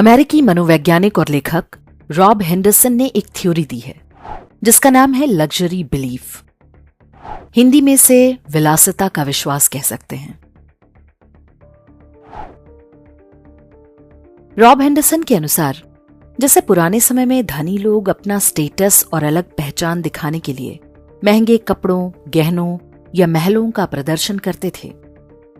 अमेरिकी मनोवैज्ञानिक और लेखक रॉब हेंडरसन ने एक थ्योरी दी है जिसका नाम है लग्जरी बिलीफ। हिंदी में से विलासिता का विश्वास कह सकते हैं। रॉब हेंडरसन के अनुसार जैसे पुराने समय में धनी लोग अपना स्टेटस और अलग पहचान दिखाने के लिए महंगे कपड़ों, गहनों या महलों का प्रदर्शन करते थे,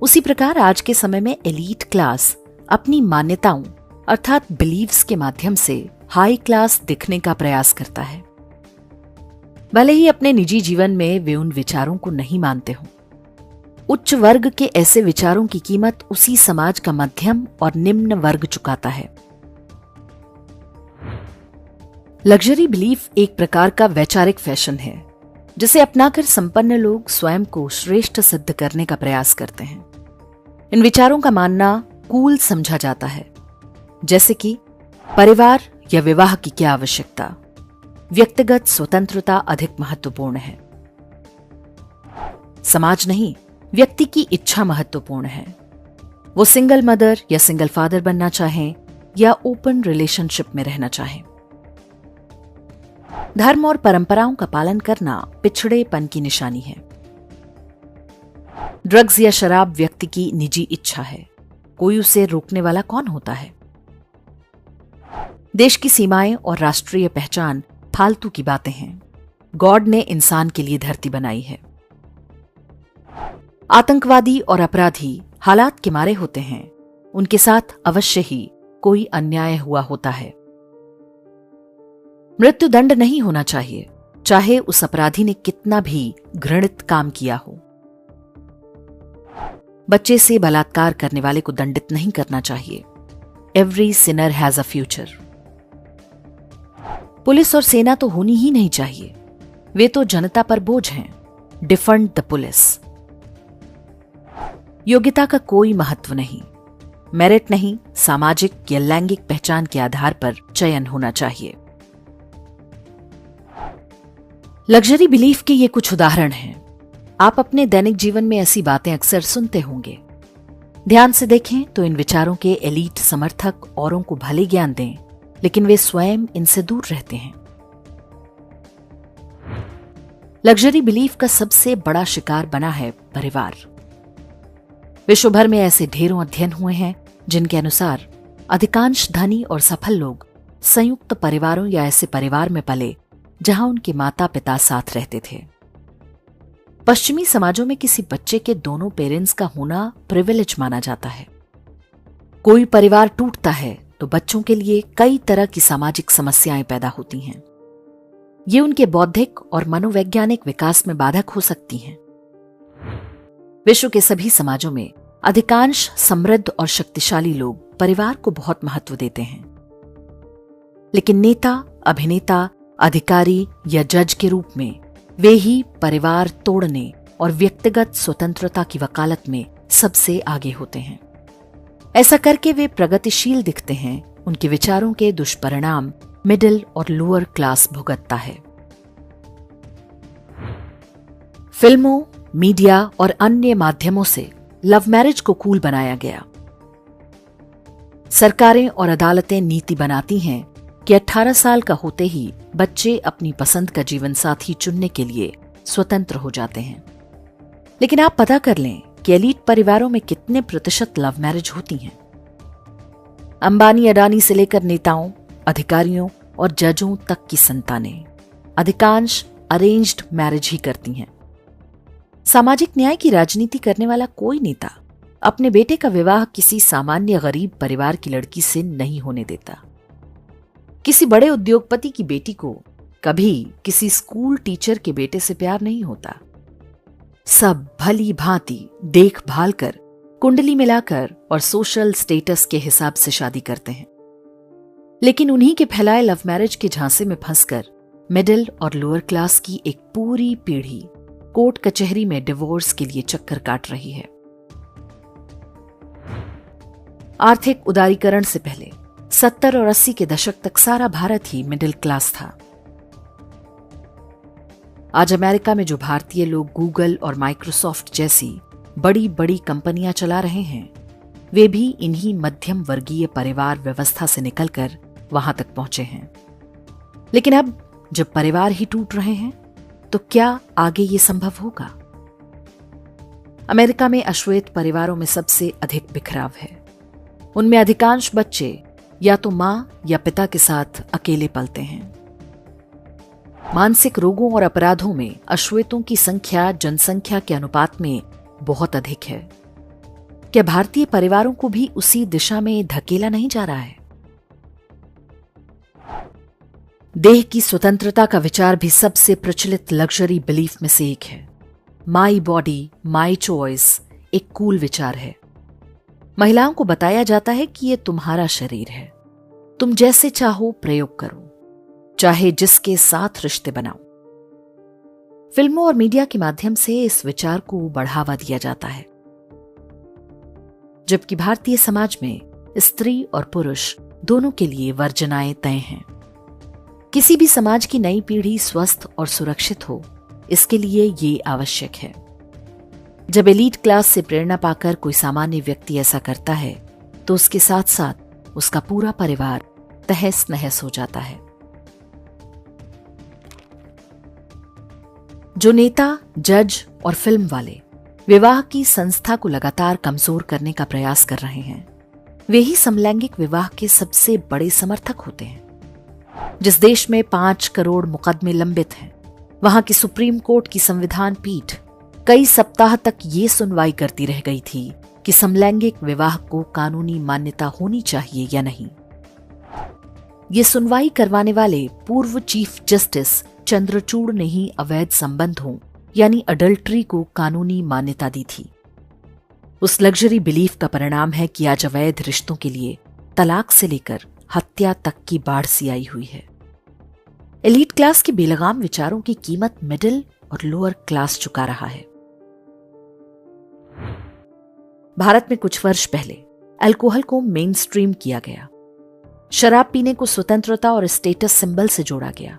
उसी प्रकार आज के समय में एलीट क्लास अपनी मान्यताओं अर्थात बिलीव्स के माध्यम से हाई क्लास दिखने का प्रयास करता है। भले ही अपने निजी जीवन में वे उन विचारों को नहीं मानते हों। उच्च वर्ग के ऐसे विचारों की कीमत उसी समाज का मध्यम और निम्न वर्ग चुकाता है। लग्जरी बिलीफ एक प्रकार का वैचारिक फैशन है जिसे अपनाकर संपन्न लोग स्वयं को श्रेष्ठ सिद्ध करने का प्रयास करते हैं। इन विचारों का मानना कूल समझा जाता है, जैसे कि परिवार या विवाह की क्या आवश्यकता, व्यक्तिगत स्वतंत्रता अधिक महत्वपूर्ण है, समाज नहीं व्यक्ति की इच्छा महत्वपूर्ण है, वो सिंगल मदर या सिंगल फादर बनना चाहें या ओपन रिलेशनशिप में रहना चाहें। धर्म और परंपराओं का पालन करना पिछड़ेपन की निशानी है। ड्रग्स या शराब व्यक्ति की निजी इच्छा है, कोई उसे रोकने वाला कौन होता है। देश की सीमाएं और राष्ट्रीय पहचान फालतू की बातें हैं। गॉड ने इंसान के लिए धरती बनाई है। आतंकवादी और अपराधी हालात के मारे होते हैं, उनके साथ अवश्य ही कोई अन्याय हुआ होता है। मृत्युदंड नहीं होना चाहिए, चाहे उस अपराधी ने कितना भी घृणित काम किया हो। बच्चे से बलात्कार करने वाले को दंडित नहीं करना चाहिए। Every Sinner has a future. Police और सेना तो होनी ही नहीं चाहिए, वे तो जनता पर बोझ हैं। Defund the police. योग्यता का कोई महत्व नहीं, मेरिट नहीं, सामाजिक या लैंगिक पहचान के आधार पर चयन होना चाहिए। लग्जरी बिलीफ के ये कुछ उदाहरण हैं। आप अपने दैनिक जीवन में ऐसी बातें अक्सर सुनते होंगे। ध्यान से देखें तो इन विचारों के एलीट समर्थक औरों को भले ज्ञान दें, लेकिन वे स्वयं इनसे दूर रहते हैं। लग्जरी बिलीफ का सबसे बड़ा शिकार बना है परिवार। विश्व भर में ऐसे ढेरों अध्ययन हुए हैं जिनके अनुसार अधिकांश धनी और सफल लोग संयुक्त परिवारों या ऐसे परिवार में पले जहां उनके माता पिता साथ रहते थे। पश्चिमी समाजों में किसी बच्चे के दोनों पेरेंट्स का होना प्रिविलेज माना जाता है। कोई परिवार टूटता है तो बच्चों के लिए कई तरह की सामाजिक समस्याएं पैदा होती हैं। ये उनके बौद्धिक और मनोवैज्ञानिक विकास में बाधक हो सकती हैं। विश्व के सभी समाजों में अधिकांश समृद्ध और शक्तिशाली लोग परिवार को बहुत महत्व देते हैं, लेकिन नेता, अभिनेता, अधिकारी या जज के रूप में वे ही परिवार तोड़ने और व्यक्तिगत स्वतंत्रता की वकालत में सबसे आगे होते हैं। ऐसा करके वे प्रगतिशील दिखते हैं। उनके विचारों के दुष्परिणाम मिडिल और लोअर क्लास भुगतता है। फिल्मों, मीडिया और अन्य माध्यमों से लव मैरिज को कूल बनाया गया। सरकारें और अदालतें नीति बनाती हैं कि 18 साल का होते ही बच्चे अपनी पसंद का जीवन साथी चुनने के लिए स्वतंत्र हो जाते हैं। लेकिन आप पता कर लें कि एलीट परिवारों में कितने प्रतिशत लव मैरिज होती हैं। अंबानी अडानी से लेकर नेताओं, अधिकारियों और जजों तक की संतानें अधिकांश अरेंज्ड मैरिज ही करती हैं। सामाजिक न्याय की राजनीति करने वाला कोई नेता अपने बेटे का विवाह किसी सामान्य गरीब परिवार की लड़की से नहीं होने देता। किसी बड़े उद्योगपति की बेटी को कभी किसी स्कूल टीचर के बेटे से प्यार नहीं होता। सब भली भांति देखभाल कर, कुंडली मिलाकर और सोशल स्टेटस के हिसाब से शादी करते हैं। लेकिन उन्हीं के फैलाए लव मैरिज के झांसे में फंसकर मिडिल और लोअर क्लास की एक पूरी पीढ़ी कोर्ट कचहरी में डिवोर्स के लिए चक्कर काट रही है। आर्थिक उदारीकरण से पहले 70 और 80 के दशक तक सारा भारत ही मिडिल क्लास था। आज अमेरिका में जो भारतीय लोग गूगल और माइक्रोसॉफ्ट जैसी बड़ी बड़ी कंपनियां चला रहे हैं, वे भी इन्हीं मध्यम वर्गीय परिवार व्यवस्था से निकलकर वहां तक पहुंचे हैं। लेकिन अब जब परिवार ही टूट रहे हैं तो क्या आगे ये संभव होगा? अमेरिका में अश्वेत परिवारों में सबसे अधिक बिखराव है। उनमें अधिकांश बच्चे या तो मां या पिता के साथ अकेले पलते हैं। मानसिक रोगों और अपराधों में अश्वेतों की संख्या जनसंख्या के अनुपात में बहुत अधिक है। क्या भारतीय परिवारों को भी उसी दिशा में धकेला नहीं जा रहा है? देह की स्वतंत्रता का विचार भी सबसे प्रचलित लग्जरी बिलीफ में से एक है। माई बॉडी माई चॉइस एक कूल विचार है। महिलाओं को बताया जाता है कि यह तुम्हारा शरीर है, तुम जैसे चाहो प्रयोग करो, चाहे जिसके साथ रिश्ते बनाओ। फिल्मों और मीडिया के माध्यम से इस विचार को बढ़ावा दिया जाता है, जबकि भारतीय समाज में स्त्री और पुरुष दोनों के लिए वर्जनाएं तय हैं। किसी भी समाज की नई पीढ़ी स्वस्थ और सुरक्षित हो, इसके लिए ये आवश्यक है। जब एलीट क्लास से प्रेरणा पाकर कोई सामान्य व्यक्ति ऐसा करता है तो उसके साथ साथ उसका पूरा परिवार तहस नहस हो जाता है। जो नेता, जज और फिल्म वाले विवाह की संस्था को लगातार कमजोर करने का प्रयास कर रहे हैं, वे ही समलैंगिक विवाह के सबसे बड़े समर्थक होते हैं। जिस देश में 5 करोड़ मुकदमे लंबित हैं, वहां की सुप्रीम कोर्ट की संविधान पीठ कई सप्ताह तक ये सुनवाई करती रह गई थी कि समलैंगिक विवाह को कानूनी मान्यता होनी चाहिए या नहीं। ये सुनवाई करवाने वाले पूर्व चीफ जस्टिस चंद्रचूड़ ने ही अवैध संबंधों यानी अडल्ट्री को कानूनी मान्यता दी थी। उस लग्जरी बिलीफ का परिणाम है कि आज अवैध रिश्तों के लिए तलाक से लेकर हत्या तक की बाढ़ सी आई हुई है। एलीट क्लास के बेलगाम विचारों की कीमत मिडिल और लोअर क्लास चुका रहा है। भारत में कुछ वर्ष पहले अल्कोहल को मेन स्ट्रीम किया गया। शराब पीने को स्वतंत्रता और स्टेटस सिंबल से जोड़ा गया।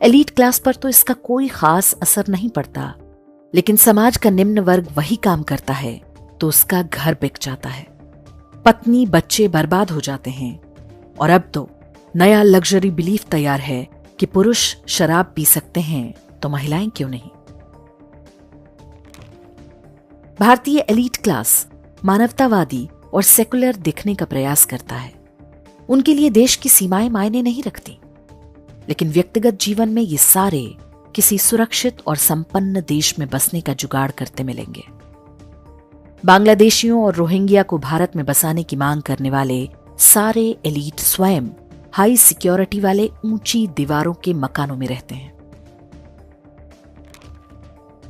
एलीट क्लास पर तो इसका कोई खास असर नहीं पड़ता, लेकिन समाज का निम्न वर्ग वही काम करता है तो उसका घर बिक जाता है, पत्नी बच्चे बर्बाद हो जाते हैं। और अब तो नया लग्जरी बिलीफ तैयार है कि पुरुष शराब पी सकते हैं तो महिलाएं क्यों नहीं। भारतीय एलीट क्लास मानवतावादी और सेकुलर दिखने का प्रयास करता है। उनके लिए देश की सीमाएं मायने नहीं रखती, लेकिन व्यक्तिगत जीवन में ये सारे किसी सुरक्षित और संपन्न देश में बसने का जुगाड़ करते मिलेंगे। बांग्लादेशियों और रोहिंग्या को भारत में बसाने की मांग करने वाले सारे एलीट स्वयं हाई सिक्योरिटी वाले ऊंची दीवारों के मकानों में रहते हैं।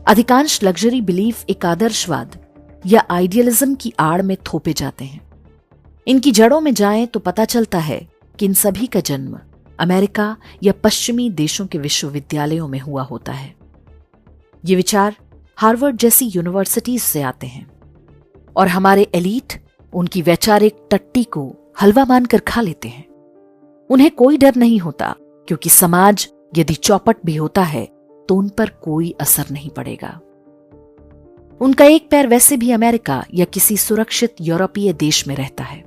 अधिकांश लग्जरी बिलीफ एक आदर्शवाद या आइडियलिज्म की आड़ में थोपे जाते हैं। इनकी जड़ों में जाएं तो पता चलता है कि इन सभी का जन्म अमेरिका या पश्चिमी देशों के विश्वविद्यालयों में हुआ होता है। ये विचार हार्वर्ड जैसी यूनिवर्सिटीज से आते हैं और हमारे एलीट उनकी वैचारिक टट्टी को हलवा मानकर खा लेते हैं। उन्हें कोई डर नहीं होता, क्योंकि समाज यदि चौपट भी होता है तो उन पर कोई असर नहीं पड़ेगा। उनका एक पैर वैसे भी अमेरिका या किसी सुरक्षित यूरोपीय देश में रहता है।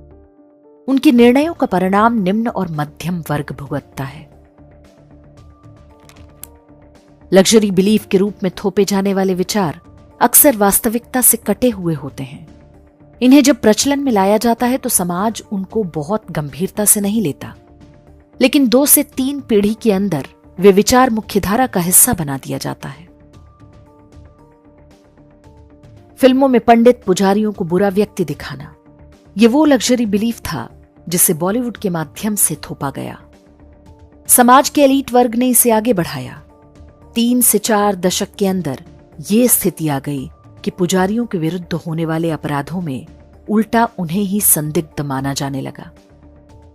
उनके निर्णयों का परिणाम निम्न और मध्यम वर्ग भुगतता है। लग्जरी बिलीफ के रूप में थोपे जाने वाले विचार अक्सर वास्तविकता से कटे हुए होते हैं। इन्हें जब प्रचलन में लाया जाता है तो समाज उनको बहुत गंभीरता से नहीं लेता, लेकिन 2 से 3 पीढ़ी के अंदर वे विचार मुख्यधारा का हिस्सा बना दिया जाता है। फिल्मों में पंडित पुजारियों को बुरा व्यक्ति दिखाना, ये वो लग्जरी बिलीफ था जिसे बॉलीवुड के माध्यम से थोपा गया। समाज के एलीट वर्ग ने इसे आगे बढ़ाया। 3 से 4 दशक के अंदर ये स्थिति आ गई कि पुजारियों के विरुद्ध होने वाले अपराधों में उल्टा उन्हें ही संदिग्ध माना जाने लगा।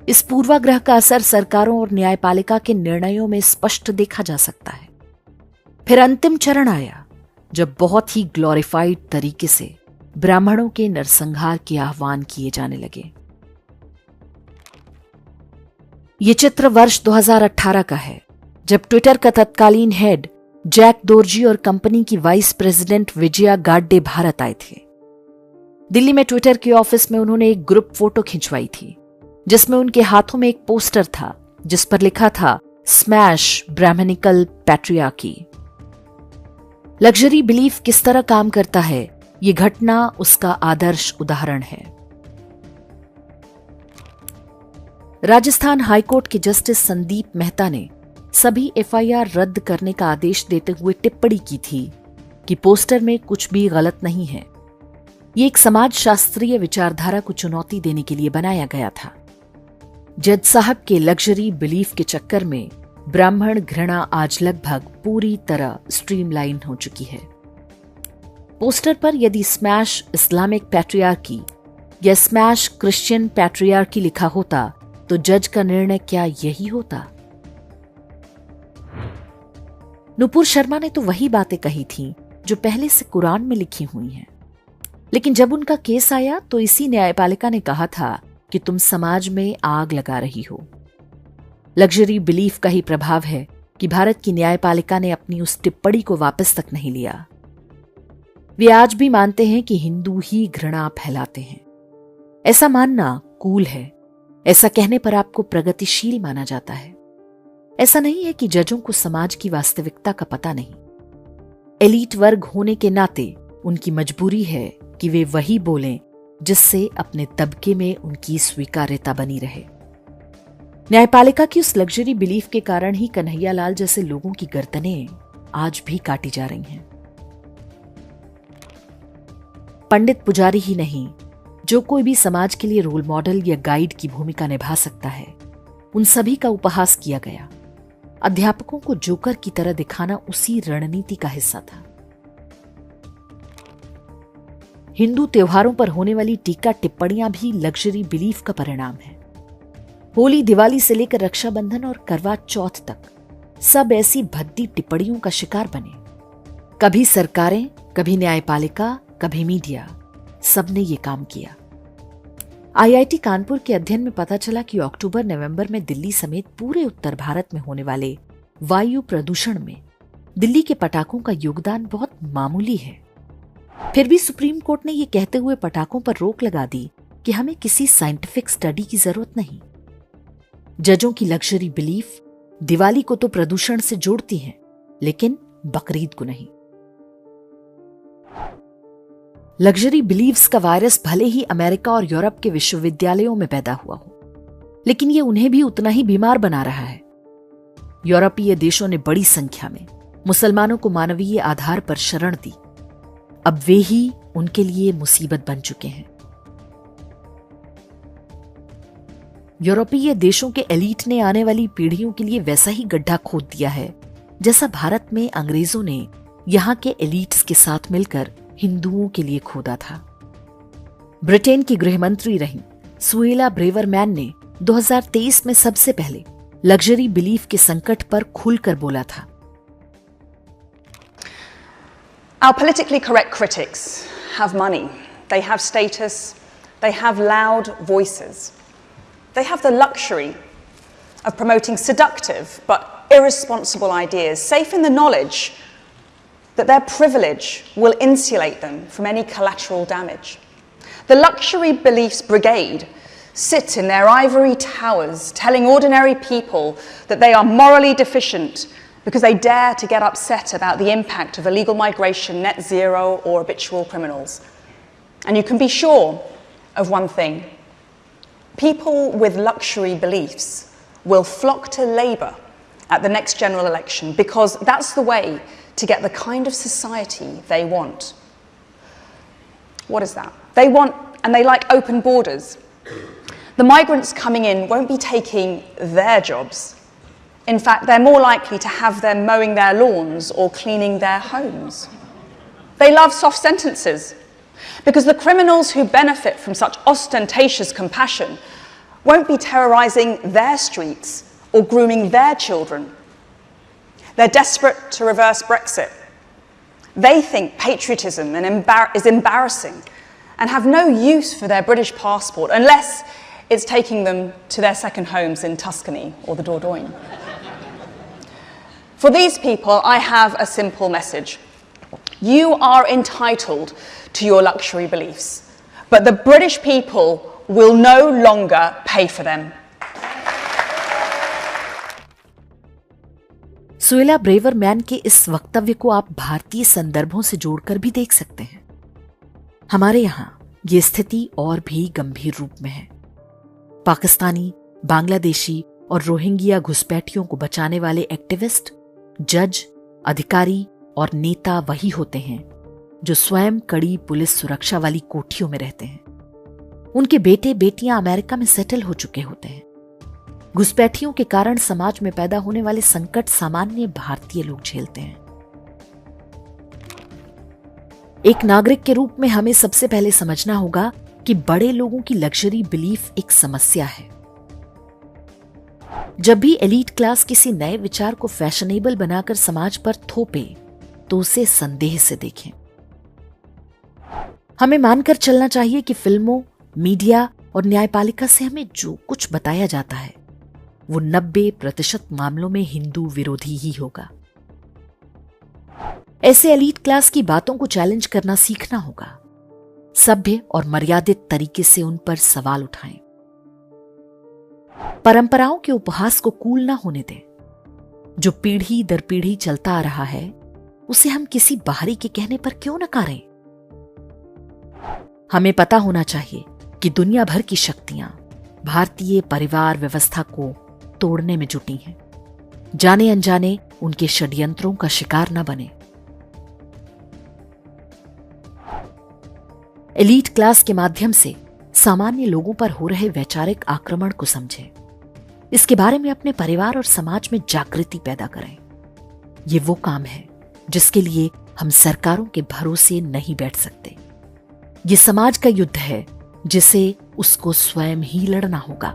इस पूर्वाग्रह का असर सरकारों और न्यायपालिका के निर्णयों में स्पष्ट देखा जा सकता है। फिर अंतिम चरण आया जब बहुत ही ग्लोरिफाइड तरीके से ब्राह्मणों के नरसंहार के आह्वान किए जाने लगे। ये चित्र वर्ष 2018 का है, जब ट्विटर का तत्कालीन हेड जैक दोर्जी और कंपनी की वाइस प्रेसिडेंट विजया गाड्डे भारत आए थे। दिल्ली में ट्विटर के ऑफिस में उन्होंने एक ग्रुप फोटो खिंचवाई थी जिसमें उनके हाथों में एक पोस्टर था जिस पर लिखा था smash brahminical patriarchy. Luxury belief किस तरह काम करता है, ये घटना उसका आदर्श उदाहरण है। राजस्थान हाईकोर्ट के जस्टिस संदीप मेहता ने सभी एफआईआर रद्द करने का आदेश देते हुए टिप्पणी की थी कि पोस्टर में कुछ भी गलत नहीं है। ये एक समाज शास्त्रीय विचारधारा को चुनौती देने के लिए बनाया गया था। जज साहब के लग्जरी बिलीफ के चक्कर में ब्राह्मण घृणा आज लगभग पूरी तरह स्ट्रीमलाइन हो चुकी है। पोस्टर पर यदि स्मैश इस्लामिक पैट्रियार्की या स्मैश क्रिश्चियन पैट्रियार्की लिखा होता तो जज का निर्णय क्या यही होता? नुपुर शर्मा ने तो वही बातें कही थीं जो पहले से कुरान में लिखी हुई हैं। लेकिन जब उनका केस आया तो इसी न्यायपालिका ने कहा था कि तुम समाज में आग लगा रही हो। लग्जरी बिलीफ का ही प्रभाव है कि भारत की न्यायपालिका ने अपनी उस टिप्पणी को वापस तक नहीं लिया। वे आज भी मानते हैं कि हिंदू ही घृणा फैलाते हैं। ऐसा मानना कूल है। ऐसा कहने पर आपको प्रगतिशील माना जाता है। ऐसा नहीं है कि जजों को समाज की वास्तविकता का पता नहीं। एलीट वर्ग होने के नाते उनकी मजबूरी है कि वे वही बोलें जिससे अपने तबके में उनकी स्वीकार्यता बनी रहे। न्यायपालिका की उस लग्जरी बिलीफ के कारण ही कन्हैयालाल जैसे लोगों की गर्दनें आज भी काटी जा रही हैं। पंडित पुजारी ही नहीं, जो कोई भी समाज के लिए रोल मॉडल या गाइड की भूमिका निभा सकता है, उन सभी का उपहास किया गया। अध्यापकों को जोकर की तरह दिखाना उसी रणनीति का हिस्सा था। हिंदू त्योहारों पर होने वाली टीका टिप्पणियां भी लग्जरी बिलीफ का परिणाम है। होली, दिवाली से लेकर रक्षाबंधन और करवा चौथ तक सब ऐसी भद्दी टिप्पणियों का शिकार बने। कभी सरकारें, कभी न्यायपालिका, कभी मीडिया, सबने ये काम किया। आईआईटी कानपुर के अध्ययन में पता चला कि अक्टूबर-नवंबर में दिल्ली समेत पूरे उत्तर भारत में होने वाले वायु प्रदूषण में दिल्ली के पटाखों का योगदान बहुत मामूली है। फिर भी सुप्रीम कोर्ट ने ये कहते हुए पटाखों पर रोक लगा दी कि हमें किसी साइंटिफिक स्टडी की जरूरत नहीं। जजों की लग्जरी बिलीफ दिवाली को तो प्रदूषण से जोड़ती है, लेकिन बकरीद को नहीं। लग्जरी बिलीव्स का वायरस भले ही अमेरिका और यूरोप के विश्वविद्यालयों में पैदा हुआ हो, लेकिन यह उन्हें भी उतना ही बीमार बना रहा है। यूरोपीय देशों ने बड़ी संख्या में मुसलमानों को मानवीय आधार पर शरण दी। अब वे ही उनके लिए मुसीबत बन चुके हैं। यूरोपीय देशों के एलीट ने आने वाली पीढ़ियों के लिए वैसा ही गड्ढा खोद दिया है जैसा भारत में अंग्रेजों ने यहां के एलीट्स के साथ मिलकर हिंदुओं के लिए खोदा था। ब्रिटेन की गृहमंत्री रही सुएला ब्रेवरमैन ने 2023 में सबसे पहले लग्जरी बिलीफ के संकट पर खुलकर बोला था। Our politically correct critics have money, they have status, they have loud voices. They have the luxury of promoting seductive but irresponsible ideas, safe in the knowledge that their privilege will insulate them from any collateral damage. The luxury beliefs brigade sit in their ivory towers telling ordinary people that they are morally deficient because they dare to get upset about the impact of illegal migration, net zero, or habitual criminals. And you can be sure of one thing. People with luxury beliefs will flock to Labour at the next general election because that's the way to get the kind of society they want. What is that? They want, and they like, open borders. The migrants coming in won't be taking their jobs. In fact, they're more likely to have them mowing their lawns or cleaning their homes. They love soft sentences because the criminals who benefit from such ostentatious compassion won't be terrorising their streets or grooming their children. They're desperate to reverse Brexit. They think patriotism is embarrassing and have no use for their British passport unless it's taking them to their second homes in Tuscany or the Dordogne. For these people, I have a simple message. You are entitled to your luxury beliefs, but the British people will no longer pay for them. Suella Braverman के इस वक्तव्य को आप भारतीय संदर्भों से जोड़कर भी देख सकते हैं। हमारे यहां ये स्थिति और भी गंभीर रूप में है। पाकिस्तानी, बांग्लादेशी और रोहिंग्या घुसपैठियों को बचाने वाले एक्टिविस्ट, जज, अधिकारी और नेता वही होते हैं जो स्वयं कड़ी पुलिस सुरक्षा वाली कोठियों में रहते हैं। उनके बेटे बेटियां अमेरिका में सेटल हो चुके होते हैं। घुसपैठियों के कारण समाज में पैदा होने वाले संकट सामान्य भारतीय लोग झेलते हैं। एक नागरिक के रूप में हमें सबसे पहले समझना होगा कि बड़े लोगों की लग्जरी बिलीफ एक समस्या है। जब भी एलीट क्लास किसी नए विचार को फैशनेबल बनाकर समाज पर थोपे तो उसे संदेह से देखें। हमें मानकर चलना चाहिए कि फिल्मों, मीडिया और न्यायपालिका से हमें जो कुछ बताया जाता है वो 90% मामलों में हिंदू विरोधी ही होगा। ऐसे एलीट क्लास की बातों को चैलेंज करना सीखना होगा। सभ्य और मर्यादित तरीके से उन पर सवाल उठाएं। परंपराओं के उपहास को कूल ना होने दें। जो पीढ़ी दर पीढ़ी चलता आ रहा है उसे हम किसी बाहरी के कहने पर क्यों नकारें। हमें पता होना चाहिए कि दुनिया भर की शक्तियां भारतीय परिवार व्यवस्था को तोड़ने में जुटी हैं। जाने अनजाने उनके षड्यंत्रों का शिकार न बने। एलीट क्लास के माध्यम से सामान्य लोगों पर हो रहे वैचारिक आक्रमण को समझें। इसके बारे में अपने परिवार और समाज में जागृति पैदा करें। ये वो काम है जिसके लिए हम सरकारों के भरोसे नहीं बैठ सकते। ये समाज का युद्ध है जिसे उसको स्वयं ही लड़ना होगा।